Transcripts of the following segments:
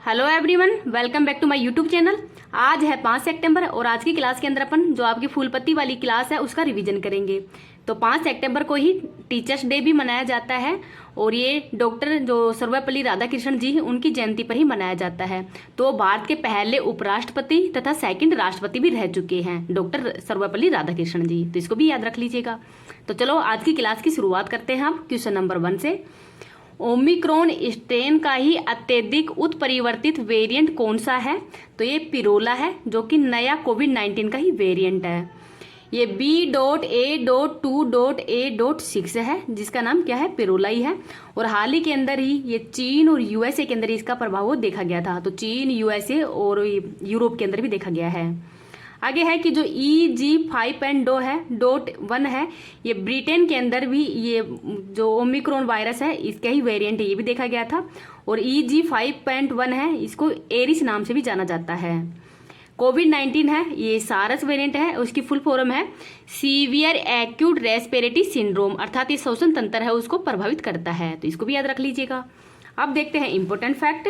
Hello everyone, welcome back to my YouTube channel. आज है 5 सितंबर और आज की क्लास के अंदर अपन जो आपकी फूलपत्ती वाली क्लास है उसका रिवीजन करेंगे। तो 5 सितंबर को ही टीचर्स डे भी मनाया जाता है और ये डॉक्टर जो सर्वपल्ली राधाकृष्णन जी हैं उनकी जयंती पर ही मनाया जाता है। तो भारत के पहले उपराष्ट्रपति तथा सेकंड राष्ट्रपति भी रह चुके हैं डॉक्टर सर्वपल्ली राधाकृष्णन जी, तो इसको भी याद रख लीजिएगा। तो चलो आज की क्लास की शुरुआत करते हैं हम क्वेश्चन नंबर 1 से। ओमिक्रॉन स्ट्रेन का ही अत्यधिक उत्परिवर्तित वेरिएंट कौन सा है? तो ये पिरोला है जो कि नया कोविड-19 का ही वेरिएंट है। ये B.A.2.A.6 है जिसका नाम क्या है, पिरोला ही है। और हाल ही के अंदर ही ये चीन और यूएसए के अंदर इसका प्रभाव देखा गया था। तो चीन, यूएसए और यूरोप के अंदर भी देखा गया है। आगे है कि जो EG5.2.1 है ये ब्रिटेन के अंदर भी ये जो ओमिक्रॉन वायरस है इसका ही वेरिएंट है, ये भी देखा गया था। और EG5.1 है, इसको एरिस नाम से भी जाना जाता है। कोविड-19 है, ये सारस वेरिएंट है, उसकी फुल फॉर्म है सीवियर एक्यूट रेस्पिरेटरी सिंड्रोम, अर्थात ये श्वसन तंत्र है उसको प्रभावित करता है, तो इसको भी याद रख लीजिएगा। अब देखते हैं इंपॉर्टेंट फैक्ट।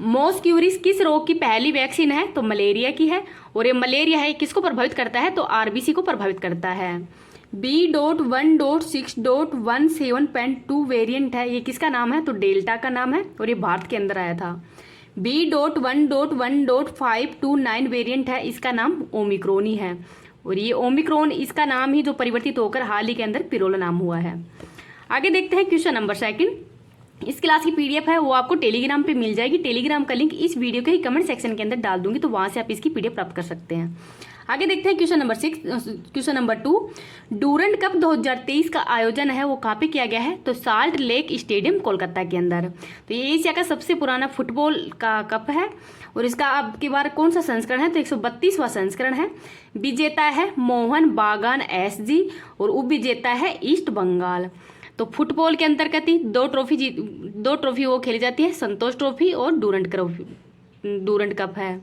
मॉस्क्यूरिस किस रोग की पहली वैक्सीन है? तो मलेरिया की है। और ये मलेरिया है किसको प्रभावित करता है? तो आरबीसी को प्रभावित करता है। B.1.6.17.2 वेरिएंट है, ये किसका नाम है? तो डेल्टा का नाम है और ये भारत के अंदर आया था। B.1.1.529 वेरिएंट है, इसका नाम ओमिक्रॉन ही है। और ये ओमिक्रॉन इसका नाम ही जो परिवर्तित होकर हाल ही के अंदर पिरोला नाम हुआ है। आगे देखते हैं क्वेश्चन नंबर 2। इस क्लास की पीडीएफ है वो आपको टेलीग्राम पे मिल जाएगी। टेलीग्राम का लिंक इस वीडियो के ही कमेंट सेक्शन के अंदर डाल दूंगी, तो वहां से आप इसकी पीडीएफ प्राप्त कर सकते हैं। आगे देखते हैं क्वेश्चन नंबर 2। डूरंड कप 2023 का आयोजन है वो कहाँ पे किया गया है? तो साल्ट लेक स्टेडियम कोलकाता के अंदर। तो ये एशिया का सबसे पुराना फुटबॉल का कप है और इसका अब की बार कौन सा संस्करण है? तो 132वां संस्करण है। विजेता है मोहन बागान एसजी और उप विजेता है ईस्ट बंगाल। तो फुटबॉल के अंतर्गत ही दो ट्रॉफी वो खेली जाती है, संतोष ट्रॉफी और डूरंड कप है।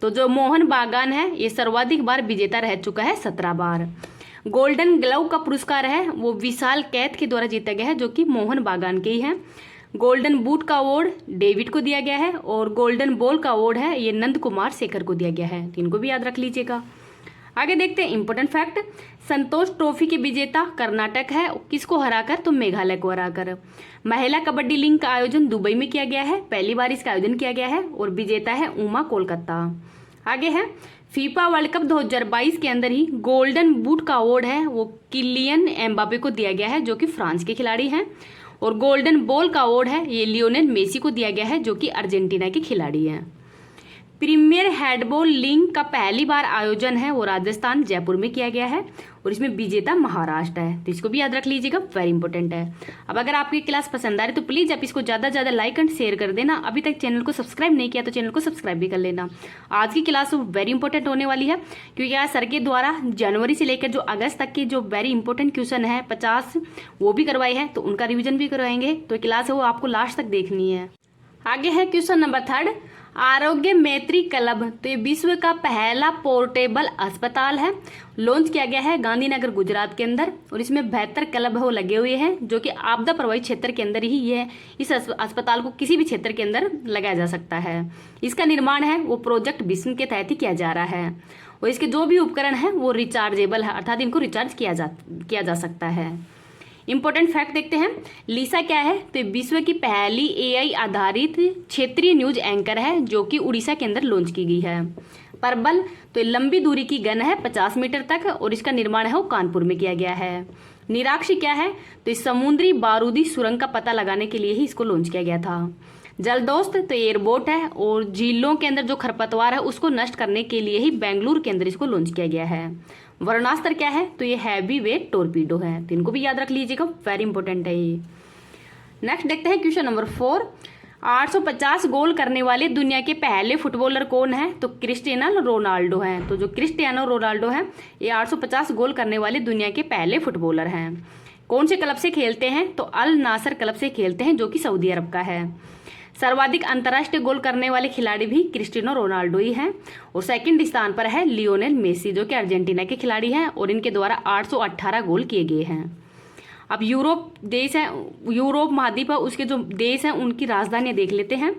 तो जो मोहन बागान है ये सर्वाधिक बार विजेता रह चुका है, 17 बार। गोल्डन ग्लव का पुरस्कार है वो विशाल कैथ के द्वारा जीता गया है जो कि मोहन बागान के ही है। गोल्डन बूट का अवार्ड डेविड को दिया गया है और गोल्डन बॉल का अवार्ड है ये नंद कुमार शेखर को दिया गया है, तो इनको भी याद रख लीजिएगा। आगे देखते हैं इंपॉर्टेंट फैक्ट। संतोष ट्रॉफी के विजेता कर्नाटक है, किसको हराकर? तो मेघालय को हराकर। महिला कबड्डी लीग का आयोजन दुबई में किया गया है, पहली बार इसका आयोजन किया गया है और विजेता है उमा कोलकाता। आगे है फीफा वर्ल्ड कप 2022 के अंदर ही गोल्डन बूट का अवार्ड है वो किलियन एम्बापे को दिया गया है जो कि फ्रांस के खिलाड़ी हैं। और गोल्डन बॉल का अवार्ड है ये लियोनेल मेसी को दिया गया है जो कि अर्जेंटीना के खिलाड़ी हैं। प्रीमियर हैंडबॉल लीग का पहली बार आयोजन है वो राजस्थान जयपुर में किया गया है और इसमें विजेता महाराष्ट्र है, तो इसको भी याद रख लीजिएगा, वेरी इंपॉर्टेंट है। अब अगर आपकी क्लास पसंद आ रही तो प्लीज आप इसको ज्यादा से ज्यादा लाइक एंड शेयर कर देना। अभी तक चैनल को सब्सक्राइब नहीं किया तो चैनल को सब्सक्राइब भी कर लेना। आज की क्लास वेरी इंपॉर्टेंट होने वाली है क्योंकि आज सर के द्वारा जनवरी से लेकर जो अगस्त तक के जो वेरी इंपॉर्टेंट क्वेश्चन है 50 वो भी करवाए हैं, तो उनका रिविजन भी करवाएंगे। तो क्लास है वो आपको लास्ट तक देखनी है। आगे है क्वेश्चन नंबर 3। आरोग्य मैत्री क्लब, तो ये विश्व का पहला पोर्टेबल अस्पताल है, लॉन्च किया गया है गांधीनगर गुजरात के अंदर और इसमें 72 क्लब वो लगे हुए हैं जो कि आपदा प्रभावित क्षेत्र के अंदर ही ये है। इस अस्पताल को किसी भी क्षेत्र के अंदर लगाया जा सकता है। इसका निर्माण है वो प्रोजेक्ट विस्म के तहत ही किया जा रहा है और इसके जो भी उपकरण है वो रिचार्जेबल है, अर्थात इनको रिचार्ज किया जा सकता है। इंपॉर्टेंट फैक्ट देखते हैं। लीसा क्या है? तो विश्व की पहली एआई आधारित क्षेत्रीय न्यूज एंकर है जो कि उड़ीसा के अंदर लॉन्च की गई है। परबल, तो लंबी दूरी की गन है 50 मीटर तक और इसका निर्माण है वो कानपुर में किया गया है। निराक्षी क्या है? तो इस समुद्री बारूदी सुरंग का पता लगाने के लिए ही इसको लॉन्च किया गया था। जलदोस्त, तो एयरबोट है और झीलों के अंदर जो खरपतवार है उसको नष्ट करने के लिए ही बेंगलुरु के अंदर इसको लॉन्च किया गया है। वर्णास्त्र क्या है? तो ये हैवी वेट टोरपीडो है, तो इनको भी याद रख लीजिएगा, वेरी इंपॉर्टेंट है ये। नेक्स्ट देखते हैं क्वेश्चन नंबर 4। 850 गोल करने वाले दुनिया के पहले फुटबॉलर कौन है? तो क्रिस्टियानो रोनाल्डो हैं। तो जो क्रिस्टियानो रोनाल्डो है ये 850 गोल करने वाले दुनिया के पहले फुटबॉलर हैं। कौन से क्लब से खेलते हैं? तो अल नासर क्लब से खेलते हैं जो कि सऊदी अरब का है। सर्वाधिक अंतर्राष्ट्रीय गोल करने वाले खिलाड़ी भी क्रिस्टियानो रोनाल्डो ही हैं और सेकंड स्थान पर है लियोनेल मेसी जो कि अर्जेंटीना के खिलाड़ी हैं और इनके द्वारा 818 गोल किए गए हैं। अब यूरोप देश है, यूरोप महाद्वीप है, उसके जो देश हैं उनकी राजधानियां देख लेते हैं।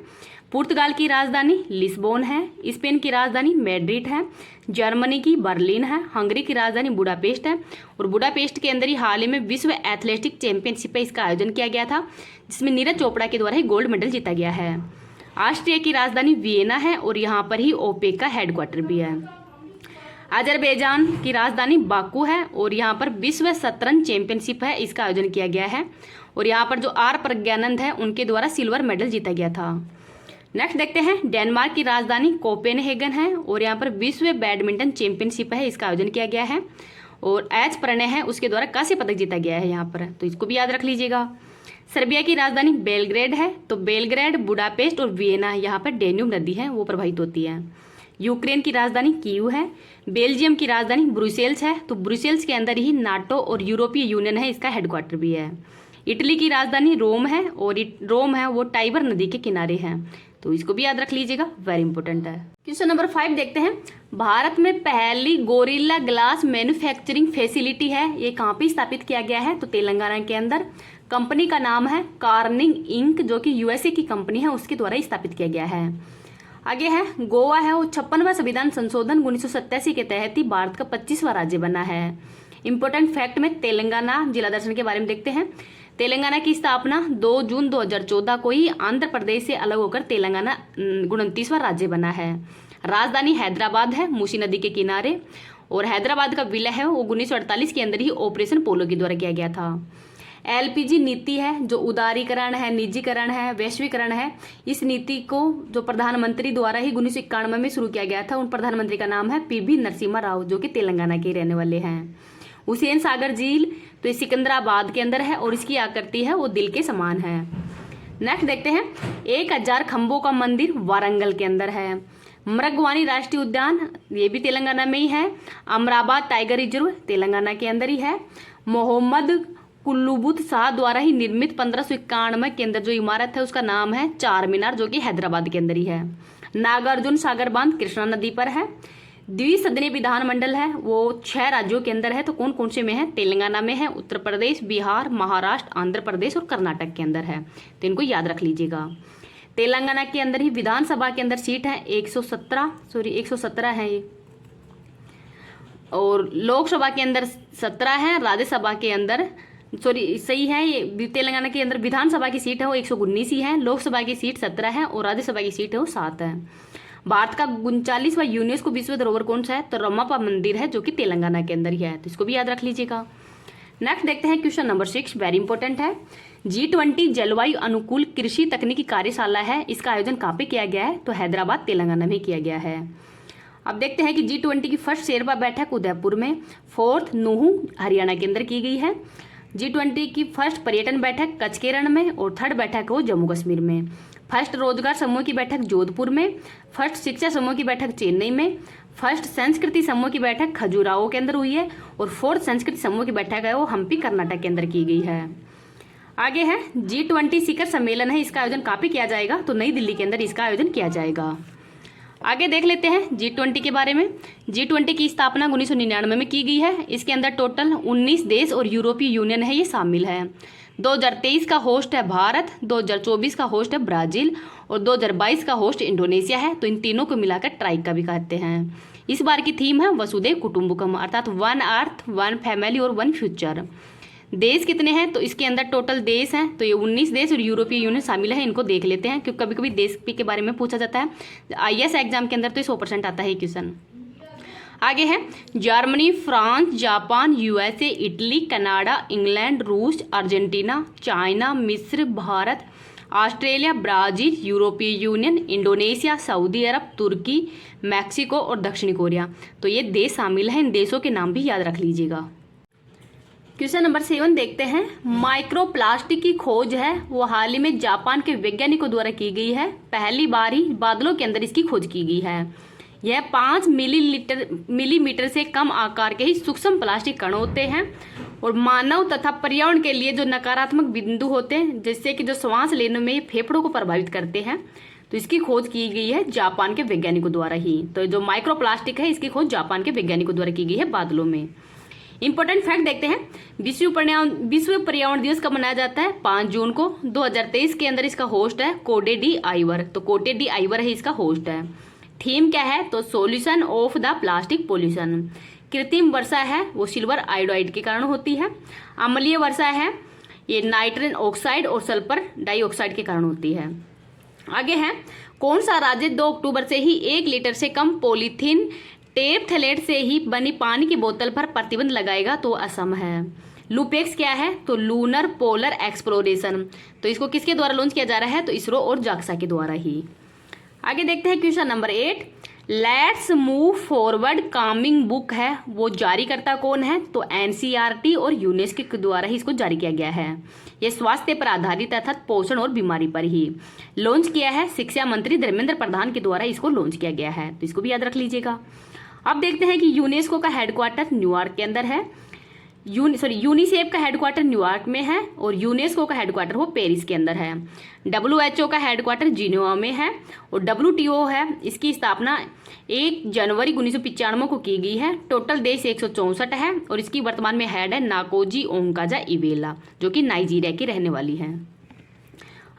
पुर्तगाल की राजधानी लिस्बोन है, स्पेन की राजधानी मैड्रिड है, जर्मनी की बर्लिन है, हंगरी की राजधानी बुडापेस्ट है और बुडापेस्ट के अंदर ही हाल ही में विश्व एथलेटिक चैंपियनशिप है इसका आयोजन किया गया था, जिसमें नीरज चोपड़ा के द्वारा ही गोल्ड मेडल जीता गया है। ऑस्ट्रिया की राजधानी वियना है और यहाँ पर ही ओपेक का हेडक्वार्टर भी है। अजरबैजान की राजधानी बाकू है और यहाँ पर विश्व शतरंज चैंपियनशिप है इसका आयोजन किया गया है और यहाँ पर जो आर प्रज्ञानंद है उनके द्वारा सिल्वर मेडल जीता गया था। नेक्स्ट देखते हैं, डेनमार्क की राजधानी कोपेनहेगन है और यहाँ पर विश्व बैडमिंटन चैंपियनशिप है इसका आयोजन किया गया है और एच प्रणय है उसके द्वारा कांस्य पदक जीता गया है यहाँ पर, तो इसको भी याद रख लीजिएगा। सर्बिया की राजधानी बेलग्रेड है, तो बेलग्रेड, बुडापेस्ट और वियना यहाँ पर डेन्यूब नदी है वो प्रभावित होती है। यूक्रेन की राजधानी कीव है, बेल्जियम की राजधानी ब्रुसेल्स है, तो ब्रुसेल्स के अंदर ही नाटो और यूरोपीय यूनियन है इसका हेडक्वार्टर भी है। इटली की राजधानी रोम है और रोम है वो टाइबर नदी के किनारे है, तो इसको भी याद रख लीजिएगा, वेरी इंपॉर्टेंट है। क्वेश्चन नंबर 5 देखते हैं, भारत में पहली गोरिल्ला ग्लास मैन्युफैक्चरिंग फैसिलिटी है ये कहाँ पे स्थापित किया गया है, तो तेलंगाना के अंदर। कंपनी का नाम है कार्निंग इंक, जो कि यूएसए की कंपनी है उसके द्वारा स्थापित किया गया है। आगे है, गोवा है वो 56वां संविधान संशोधन 1987 के तहत ही भारत का 25वां राज्य बना है। इंपॉर्टेंट फैक्ट में तेलंगाना जिला दर्शन के बारे में देखते हैं। तेलंगाना की स्थापना 2 जून 2014 को ही आंध्र प्रदेश से अलग होकर तेलंगाना 29वां राज्य बना है। राजधानी हैदराबाद है मूसी नदी के किनारे और हैदराबाद का विलय है वो 1948 के अंदर ही ऑपरेशन पोलो के द्वारा किया गया था। एलपीजी नीति है जो उदारीकरण है, निजीकरण है, वैश्वीकरण है, इस नीति को जो प्रधानमंत्री द्वारा ही 1991 में शुरू किया गया था, उन प्रधानमंत्री का नाम है पीवी नरसिम्हा राव, जो कि तेलंगाना के रहने वाले हैं। हुसैन सागर झील तो ये सिकंदराबाद के अंदर है और इसकी आकृति है वो दिल के समान है। नेक्स्ट देखते हैं, 1000 खंभों का मंदिर वारंगल के अंदर है। मृगवानी राष्ट्रीय उद्यान ये भी तेलंगाना में ही है। अमराबाद टाइगर रिजर्व तेलंगाना के अंदर ही है। मोहम्मद कुल्लूबुत शाह द्वारा ही निर्मित 1591 के अंदर जो इमारत है उसका नाम है चार मीनार, जो कि हैदराबाद के अंदर ही है। नागार्जुन सागर बांध कृष्णा नदी पर है। द्विसदनीय विधानमंडल है वो 6 राज्यों के अंदर है, तो कौन कौन से में है, तेलंगाना में है, उत्तर प्रदेश, बिहार, महाराष्ट्र, आंध्र प्रदेश और कर्नाटक के अंदर है, तो इनको याद रख लीजिएगा। तेलंगाना के अंदर ही विधानसभा के अंदर सीट है 117 है ये, और लोकसभा के अंदर 17 है, राज्यसभा के अंदर सही है ये, तेलंगाना के अंदर विधानसभा की सीट है वो 119 ही है, लोकसभा की सीट 17 है और राज्यसभा की सीट है वो 7 है। भारत का 39वां यूनेस्को विश्व धरोहर कौन सा है, तो रमप्पा मंदिर है जो कि तेलंगाना के अंदर ही है, तो इसको भी याद रख लीजिएगा। नेक्स्ट देखते हैं क्वेश्चन नंबर 6, वेरी इंपॉर्टेंट है। G20 जलवायु अनुकूल कृषि तकनीकी कार्यशाला है, इसका आयोजन कहाँ पे किया गया है, तो हैदराबाद तेलंगाना में किया गया है। अब देखते हैं कि G20 की फर्स्ट शेरपा बैठक उदयपुर में, 4th नूहू हरियाणा के अंदर की गई है। G20 की फर्स्ट पर्यटन बैठक कच्छ के रण में और 3rd बैठक हो जम्मू कश्मीर में। फर्स्ट रोजगार समूह की बैठक जोधपुर में, फर्स्ट शिक्षा समूह की बैठक चेन्नई में, फर्स्ट संस्कृति समूह की बैठक खजुराहो के अंदर हुई है और 4th संस्कृति समूह की बैठक है वो हम्पी कर्नाटक के अंदर की गई है। आगे है G20 शिखर सम्मेलन है, इसका आयोजन कहाँ पे किया जाएगा, तो नई दिल्ली के अंदर इसका आयोजन किया जाएगा। आगे देख लेते हैं G20 के बारे में। G20 की स्थापना 1999 में की गई है। इसके अंदर टोटल 19 देश और यूरोपीय यूनियन है ये शामिल है। 2023 का होस्ट है भारत, 2024 का होस्ट है ब्राजील और 2022 का होस्ट इंडोनेशिया है, तो इन तीनों को मिलाकर ट्राइक का भी कहते हैं। इस बार की थीम है वसुधैव कुटुंबकम, अर्थात 1 अर्थ 1 फैमिली और 1 फ्यूचर। देश कितने हैं, तो इसके अंदर टोटल देश हैं तो ये 19 देश और यूरोपीय यूनियन शामिल है, इनको देख लेते हैं क्योंकि कभी कभी देश के बारे में पूछा जाता है IAS एग्जाम के अंदर, तो 100% आता है क्वेश्चन। आगे है Germany, France, Japan, USA, Italy, Canada, England, रूस, अर्जेंटीना, चाइना, मिस्र, भारत, ऑस्ट्रेलिया, ब्राजील, यूरोपीय यूनियन, इंडोनेशिया, सऊदी अरब, तुर्की, मैक्सिको और दक्षिणी कोरिया, तो ये देश शामिल हैं। इन देशों के नाम भी याद रख लीजिएगा। क्वेश्चन नंबर 7 देखते हैं। माइक्रोप्लास्टिक की खोज है वो हाल ही में जापान के वैज्ञानिकों द्वारा की गई है। पहली बार ही बादलों के अंदर इसकी खोज की गई है। यह 5 मिलीमीटर से कम आकार के ही सूक्ष्म प्लास्टिक कण होते हैं और मानव तथा पर्यावरण के लिए जो नकारात्मक बिंदु होते हैं, जिससे कि जो सांस लेने में फेफड़ों को प्रभावित करते हैं, तो इसकी खोज की गई है जापान के वैज्ञानिकों द्वारा ही। तो जो माइक्रोप्लास्टिक है इसकी खोज जापान के वैज्ञानिकों द्वारा की गई है बादलों में। इंपॉर्टेंट फैक्ट देखते हैं, विश्व पर्यावरण दिवस कब मनाया जाता है? 5 जून को। 2023 के अंदर इसका होस्ट है कोटे डी आइवर, तो कोटे डी आइवर ही इसका होस्ट है। थीम क्या है? तो solution of the plastic pollution. कृत्रिम वर्षा है वो सिल्वर आयोडाइड के कारण होती है। अम्लीय वर्षा है ये नाइट्रोजन ऑक्साइड और सल्फर डाइऑक्साइड के कारण होती है। आगे है, कौन सा राज्य 2 अक्टूबर से ही 1 लीटर से कम पॉलीथीन टेरफ्थलेट से ही बनी पानी की बोतल पर प्रतिबंध लगाएगा? तो असम है। लूपेक्स क्या है? तो लूनर पोलर एक्सप्लोरेशन, तो इसको किसके द्वारा लॉन्च किया जा रहा है? तो इसरो और जाक्सा के द्वारा ही। आगे देखते हैं question number 8, let's move forward Kameng book है वो जारीकर्ता कौन है? तो एनसीईआरटी और यूनेस्को के द्वारा ही इसको जारी किया गया है। यह स्वास्थ्य पर आधारित अर्थात पोषण और बीमारी पर ही लॉन्च किया है। शिक्षा मंत्री धर्मेंद्र प्रधान के द्वारा इसको लॉन्च किया गया है, तो इसको भी याद रख लीजिएगा। अब देखते हैं कि यूनेस्को का हेडक्वार्टर न्यूयॉर्क के अंदर है। यूनिसेफ का हेडक्वार्टर न्यूयॉर्क में है और यूनेस्को का हेडक्वार्टर वो पेरिस के अंदर है। WHO का हेडक्वार्टर जिनेवा में है और WTO है, इसकी स्थापना 1 जनवरी 1995 को की गई है। टोटल देश 164 है और इसकी वर्तमान में हेड है नाकोजी ओंकाजा इवेला, जो कि नाइजीरिया की रहने वाली है।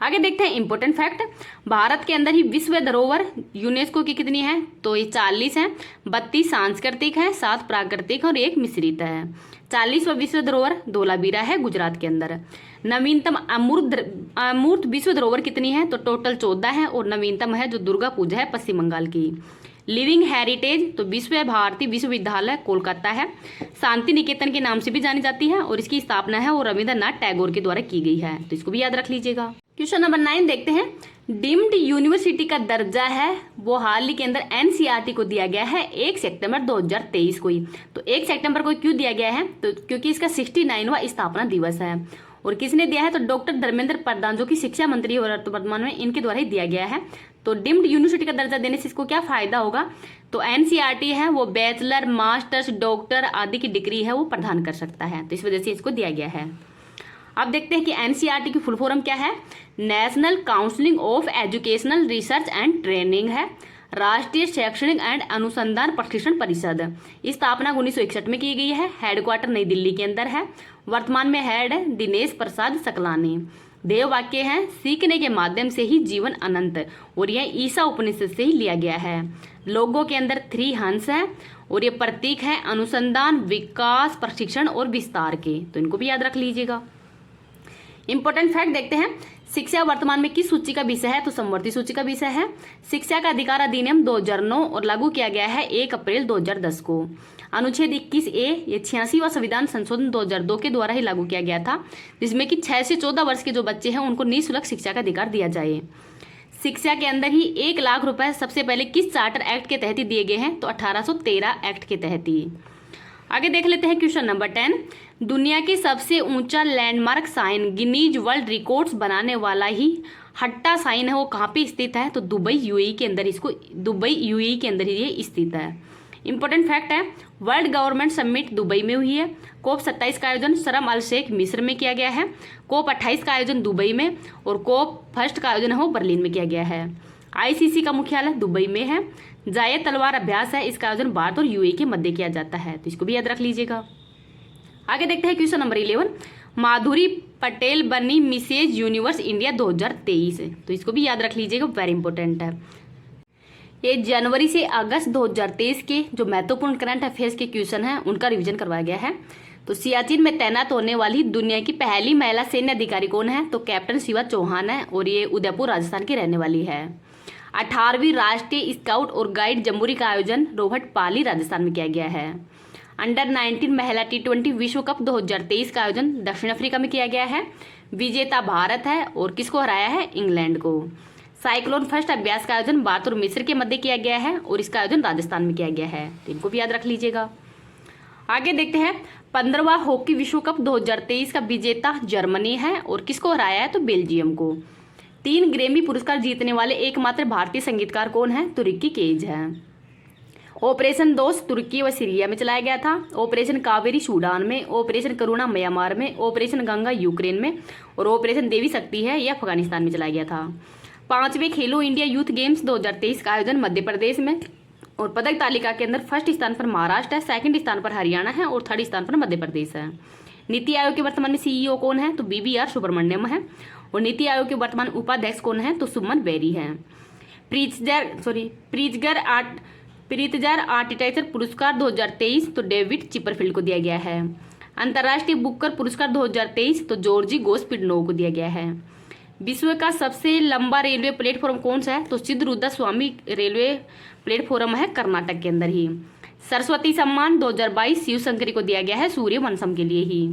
आगे देखते हैं इंपॉर्टेंट फैक्ट, भारत के अंदर ही विश्व धरोहर यूनेस्को की कितनी है? तो ये 40 है। 32 सांस्कृतिक है, 7 प्राकृतिक और 1 मिश्रित है। 40वां विश्व धरोहर धोलावीरा है गुजरात के अंदर। नवीनतम अमूर्त विश्व धरोहर कितनी है? तो टोटल 14 है और नवीनतम है जो दुर्गा पूजा है पश्चिम बंगाल की। लिविंग हेरिटेज तो विश्व भारती विश्वविद्यालय कोलकाता है, शांति निकेतन के नाम से भी जानी जाती है और इसकी स्थापना है और रविंद्रनाथ टैगोर के द्वारा की गई है, तो इसको भी याद रख लीजिएगा। क्वेश्चन नंबर 9 देखते हैं, डीम्ड यूनिवर्सिटी का दर्जा है वो हाल ही के अंदर एनसीईआरटी को दिया गया है 1 सितंबर 2023 को ही। तो 1 सितंबर को क्यों दिया गया है? तो क्योंकि इसका 69वां स्थापना दिवस है और किसने दिया है? तो डॉक्टर धर्मेंद्र प्रधान, जो कि शिक्षा मंत्री और वर्तमान में इनके द्वारा ही दिया गया है। तो डीम्ड यूनिवर्सिटी का दर्जा देने से इसको क्या फायदा होगा? तो एनसीईआरटी है वो बैचलर, मास्टर्स, डॉक्टर आदि की डिग्री है वो प्रदान कर सकता है, तो इस वजह से इसको दिया गया है। अब देखते हैं कि एनसीईआरटी की फुल फॉर्म क्या है। National counselling of educational research and training है। राष्ट्रीय शैक्षणिक एंड अनुसंधान प्रशिक्षण परिषद, स्थापना 1961 में की गई है। हेडक्वार्टर नई दिल्ली के अंदर है। वर्तमान में हेड है दिनेश प्रसाद सकलानी। देव वाक्य है सीखने के माध्यम से ही जीवन अनंत, और यह ईसा उपनिषद से ही लिया गया है। लोगों के अंदर 3 हंस है और ये प्रतीक है अनुसंधान, विकास, प्रशिक्षण और विस्तार के, तो इनको भी याद रख लीजिएगा। इंपॉर्टेंट फैक्ट देखते हैं, शिक्षा वर्तमान में किस सूची का विषय है? तो समवर्ती सूची का विषय है। शिक्षा का अधिकार अधिनियम 2009 और लागू किया गया है 1 अप्रैल 2010 को। अनुच्छेद 21A ये 86वां संविधान संशोधन 2002 के द्वारा ही लागू किया गया था, जिसमें कि 6 से 14 वर्ष के जो बच्चे हैं उनको निःशुल्क शिक्षा का अधिकार दिया जाए। शिक्षा के अंदर ही 1 लाख रुपए सबसे पहले किस चार्टर एक्ट के तहत ही दिए गए हैं? तो 1813 एक्ट के तहत ही। आगे देख लेते हैं क्वेश्चन नंबर 10, दुनिया की सबसे ऊंचा landmark sign Guinness world records बनाने वाला ही हट्टा साइन है वो कहाँ पे स्थित है? तो दुबई यूएई के अंदर, इसको दुबई यूएई के अंदर ही ये स्थित है। इंपॉर्टेंट फैक्ट है, वर्ल्ड गवर्नमेंट समिट दुबई में हुई है। COP 27 का आयोजन शर्म अल शेख मिस्र में किया गया है। COP 28 का आयोजन दुबई में और COP 1 का आयोजन है वो बर्लिन में किया गया है। ICC का मुख्यालय दुबई में है। जायद तलवार अभ्यास है, इसका आयोजन भारत और यूएई के मध्य किया जाता है, तो इसको भी याद रख लीजिएगा। आगे देखते हैं क्वेश्चन नंबर 11, माधुरी पटेल बनी मिसेज यूनिवर्स इंडिया 2023, तो इसको भी याद रख लीजिएगा, वेरी इंपॉर्टेंट है। ये जनवरी से अगस्त 2023 के जो महत्वपूर्ण करंट अफेयर्स के क्वेश्चन हैं उनका रिवीजन करवाया गया है। तो सियाचिन में तैनात होने वाली दुनिया की पहली महिला सैन्य अधिकारी कौन है? तो कैप्टन शिवा चौहान है और ये उदयपुर राजस्थान की रहने वाली है। 18वीं राष्ट्रीय स्काउट और गाइड जम्बूरी का आयोजन रोहटपाली राजस्थान में किया गया है। अंडर 19 महिला T20 विश्व कप 2023 का आयोजन दक्षिण अफ्रीका में किया गया है। विजेता भारत है और किसको हराया है? इंग्लैंड को। साइक्लोन फर्स्ट अभ्यास का आयोजन भारत और मिस्र के मध्य किया गया है और इसका आयोजन राजस्थान में किया गया है, तो इनको भी याद रख लीजिएगा। आगे देखते हैं 15वां हॉकी विश्व कप 2023 का विजेता जर्मनी है और किसको हराया है? तो बेल्जियम को। 3 ग्रैमी पुरस्कार जीतने वाले एकमात्र भारतीय संगीतकार कौन है? तो रिकी केज है। ऑपरेशन दोस्त तुर्की व सीरिया में चलाया गया था। ऑपरेशन कावेरी सूडान में, ऑपरेशन करुणा म्यांमार में, ऑपरेशन गंगा यूक्रेन में और ऑपरेशन देवी शक्ति है यह अफगानिस्तान में चलाया गया था। 5वें खेलो इंडिया यूथ गेम्स 2023 का आयोजन मध्य प्रदेश में और पदक तालिका के अंदर फर्स्ट स्थान पर महाराष्ट्र है, सेकंड स्थान पर हरियाणा है और थर्ड स्थान पर मध्य प्रदेश है। नीति आयोग के वर्तमान में सीईओ कौन है? तो BVR सुब्रमण्यम है। और नीति आयोग के वर्तमान उपाध्यक्ष कौन है? तो सुमन बेरी है। प्रीतजर आर्किटेक्चर पुरस्कार 2023 तो डेविड चिपरफील्ड को दिया गया है। अंतर्राष्ट्रीय बुकर पुरस्कार 2023 तो जॉर्जी गोस्पिडनोव को दिया गया है। विश्व का सबसे लंबा रेलवे प्लेटफॉर्म कौन सा है? तो सिद्धरुद्र स्वामी रेलवे प्लेटफॉर्म है कर्नाटक के अंदर ही। सरस्वती सम्मान 2022 शिव शंकरी को दिया गया है सूर्यवंशम के लिए ही।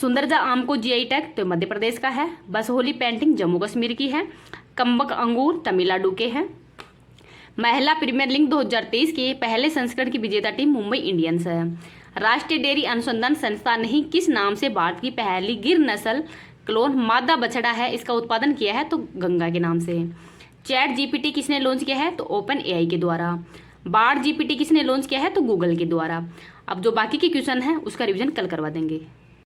सुंदरजा आम को GI टैग तो मध्य प्रदेश का है। बसहोली पेंटिंग जम्मू कश्मीर की है। कम्बक अंगूर तमिलनाडु के हैं। महिला प्रीमियर लीग 2023 के पहले संस्करण की विजेता टीम मुंबई इंडियंस है। राष्ट्रीय डेयरी अनुसंधान संस्थान ने ही किस नाम से भारत की पहली गिर नस्ल क्लोन मादा बछड़ा है इसका उत्पादन किया है? तो गंगा के नाम से। चैट GPT किसने लॉन्च किया है? तो OpenAI के द्वारा। बार्ड GPT किसने लॉन्च किया है? तो गूगल के द्वारा। अब जो बाकी के क्वेश्चन हैं उसका रिवीजन कल करवा देंगे।